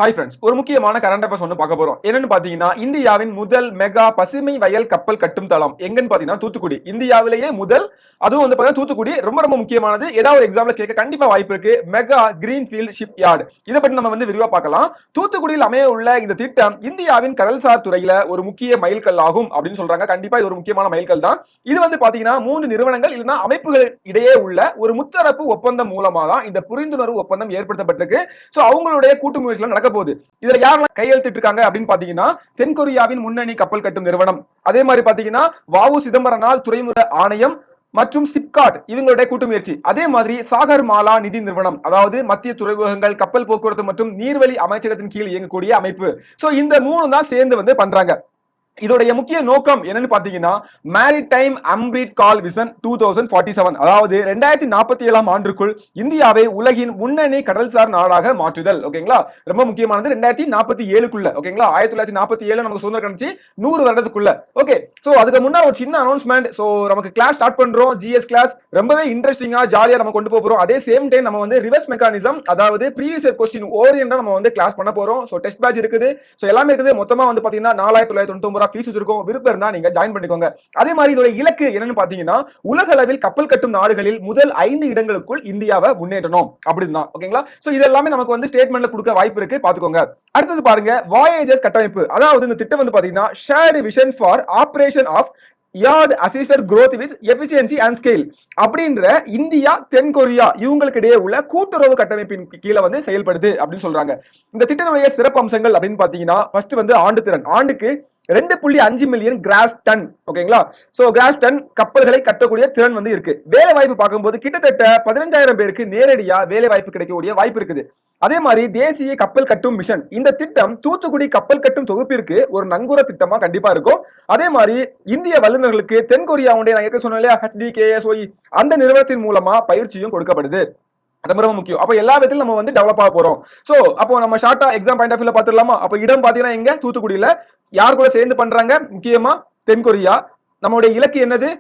Hi friends, ஒரு முக்கியமான current affairs ஒன்று பார்க்க போறோம். என்னன்னு பாத்தீங்கன்னா, இந்தியாவின் முதல் மெகா பசுமை வயல் கப்பல் கட்டும் தளம் எங்கன்னு பாத்தீங்கன்னா தூத்துக்குடி. இந்தியாவிலேயே முதல், அதுவும் வந்து பாத்தீங்கன்னா தூத்துக்குடி ரொம்ப ரொம்ப முக்கியமானது. ஏதாவது ஒரு எக்ஸாம்ல கேட்க கண்டிப்பா வாய்ப்பு இருக்கு. Mega greenfield shipyard. இதை பற்றி நம்ம வந்து விரிவா பார்க்கலாம். தூத்துக்குடியில் அமைய உள்ள இந்த திட்டம் இந்தியாவின் கடல்சார் துறையில ஒரு முக்கிய மைல்கல் ஆகும் அப்படின்னு சொல்றாங்க. கண்டிப்பா இது ஒரு முக்கியமான மைல்கல் தான். இது வந்து பாத்தீங்கன்னா 3 நிறுவனங்கள் இல்லைன்னா அமைப்புகள் இடையே உள்ள ஒரு முத்தரப்பு ஒப்பந்தம் மூலமா தான் இந்த புரிந்துணர்வு ஒப்பந்தம் ஏற்படுத்தப்பட்டிருக்கு. சோ அவங்களுடைய கூட்டு முயற்சியில நடக்க போகுது. இதுல யாரெல்லாம் கையெழுத்திட்டு இருக்காங்க அப்படின்னு பாத்தீங்கன்னா, தென்கொரியாவின் முன்னணி கப்பல் கட்டும் நிறுவனம், அதே மாதிரி பாத்தீங்கன்னா வ.உ. சிதம்பரனால் துறைமுக ஆணையம் மற்றும் சிப்காட் இவங்களுடைய கூட்டு முயற்சி. அதே மாதிரி சாகர் மாலா நிதி நிறுவனம், அதாவது மத்திய துறைமுகங்கள் கப்பல் போக்குவரத்து மற்றும் நீர்வழி அமைச்சகத்தின் கீழ் இயங்கக்கூடிய அமைப்பு. சோ இந்த 3 தான் சேர்ந்து வந்து பண்றாங்க. இதோடைய முக்கிய நோக்கம் என்னன்னு பாத்தீங்கன்னா, மேரிடைம் அம்பிட் கால் விஷன் 2047, அதாவது 2047 ஆண்டுக்குள் இந்தியாவை உலகின் முன்னணி கடல்சார் நாடாக மாற்றுதல். ஓகேங்களா, ரொம்ப முக்கியமானது. 2047க்குள்ள, ஓகேங்களா, 1947 நமக்கு சுதந்திரம் கிடைச்சி 100 வருடத்துக்குள்ள. ஓகே, சோ அதுக்கு முன்னாடி ஒரு சின்ன அனௌன்ஸ்மெண்ட். சோ நமக்கு கிளாஸ் ஸ்டார்ட் பண்றோம். ஜிஎஸ் கிளாஸ் ரொம்பவே இன்ட்ரெஸ்டிங்கா ஜாலியா நம்ம கொண்டு போறோம். அதே சேம் டைம் நம்ம வந்து ரிவர்ஸ் மெக்கானிசம், அதாவது ப்ரீவியஸ் இயர் क्वेश्चन ஓரியண்டா நம்ம வந்து கிளாஸ் பண்ண போறோம். சோ டெஸ்ட் பேட்ச் இருக்குது. சோ எல்லாமே இருக்குது. மொத்தமா வந்து பாத்தீங்கன்னா 4999 ஃபீஸ் வச்சிருக்கோம். விருப்பம் இருந்தா நீங்க ஜாயின் பண்ணிக்கோங்க. அதே மாதிரி இதோட இலக்கு என்னன்னு பாத்தீங்கன்னா, உலக அளவில் கப்பல் கட்டும் நாடுகளில் முதல் 5 இடங்களுக்குள் இந்தியாவை முன்னேற்றணும் அப்படிதான். ஓகேங்களா, சோ இது எல்லாமே நமக்கு வந்து ஸ்டேட்மெண்ட்ல கொடுக்க வாய்ப்பு இருக்கு, பாத்துக்கோங்க. அடுத்தது பாருங்க, வாயேஜஸ் கட்டமைப்பு. அதாவது இந்த திட்டம் வந்து பாத்தீங்கன்னா shared vision for operation of yard assisted growth with efficiency and scale அப்படின்ற இந்தியா தென்கொரியா இவங்களுக்கு இடையே உள்ள கூட்டுறவு கட்டமைப்பின் கீழே வந்து செயல்படுது அப்படின்னு சொல்றாங்க. இந்த திட்டத்துடைய சிறப்பு அம்சங்கள் அப்படின்னு பாத்தீங்கன்னா, ஃபர்ஸ்ட் வந்து ஆண்டு திறன். ஆண்டுக்கு 2.5 மில்லியன் கிராஸ் டன். ஓகேங்களா, சோ கிராஸ் டன் கப்பல்களை கட்டக்கூடிய திறன் வந்து இருக்கு. வேலை வாய்ப்பு பார்க்கும்போது கிட்டத்தட்ட 15,000 பேருக்கு நேரடியா வேலை வாய்ப்பு கிடைக்கக்கூடிய வாய்ப்பு இருக்குது. அதே மாதிரி தேசிய கப்பல் கட்டும் மிஷன். இந்த திட்டம் தூத்துக்குடி கப்பல் கட்டும் தொகுப்பிற்கு ஒரு நங்கூர திட்டமா கண்டிப்பா இருக்கும். அதே மாதிரி இந்திய வல்லுநர்களுக்கு தென்கொரியாவுடைய நான் ஏற்கனவே சொன்னேன் இல்லையா, HDKSOE அந்த நிறுவனத்தின் மூலமா பயிற்சியும் கொடுக்கப்படுது. ரொம்ப ரொம்ப முக்கியம். அப்ப எல்லா விதத்திலும் நம்ம வந்து டெவலப் ஆக போறோம். சோ அப்போ நம்ம ஷார்ட்டா எக்ஸாம் பாயிண்ட் ஆஃப் வியூல பாத்துடலாமா? அப்ப இடம் பாத்தீங்கன்னா எங்க, தூத்துக்குடியில. யார் கூட சேர்ந்து பண்றாங்க? முக்கியமா தென்கொரியா. நம்மளுடைய இலக்கு என்னது?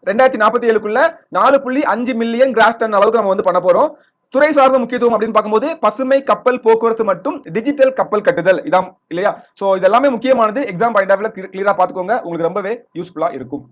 2047க்குள்ள 4.5 மில்லியன் கிராஸ் டன் அளவுக்கு நம்ம வந்து பண்ண போறோம். துறை சார்ந்த முக்கியத்துவம் அப்படின்னு பார்க்கும்போது பசுமை கப்பல் போக்குவரத்து மற்றும் டிஜிட்டல் கப்பல் கட்டுதல் இதான் இல்லையா. சோ இதெல்லாமே முக்கியமானது. எக்ஸாம் பாயிண்ட் ஆஃப் வியூல கிளியரா பாத்துக்கோங்க. உங்களுக்கு ரொம்பவே யூஸ்ஃபுல்லா இருக்கும்.